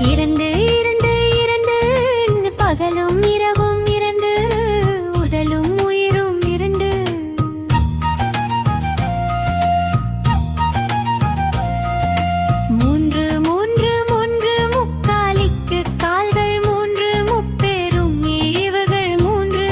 இரண்டு இரண்டு இரண்டு பகலும் இரவும் இரண்டு உடலும் உயிரும் இரண்டு. மூன்று மூன்று மூன்று முக்காலிக்கு கால்கள் மூன்று முப்பேரும் ஈவுகள் மூன்று.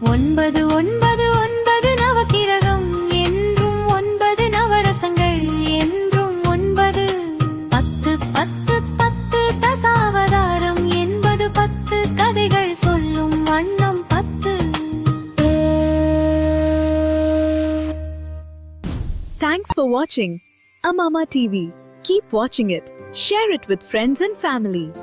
ஒன்பது ஒன்பது ஒன்பது நவக்கிரகம் என்றும் ஒன்பது நவரசங்கள் என்றும் ஒன்பது. பத்து பத்து பத்து தசாவதாரம் என்பது பத்து கதைகள் சொல்லும் வண்ணம் பத்து. Thanks for watching Amama TV. Keep watching it. Share it with friends and family.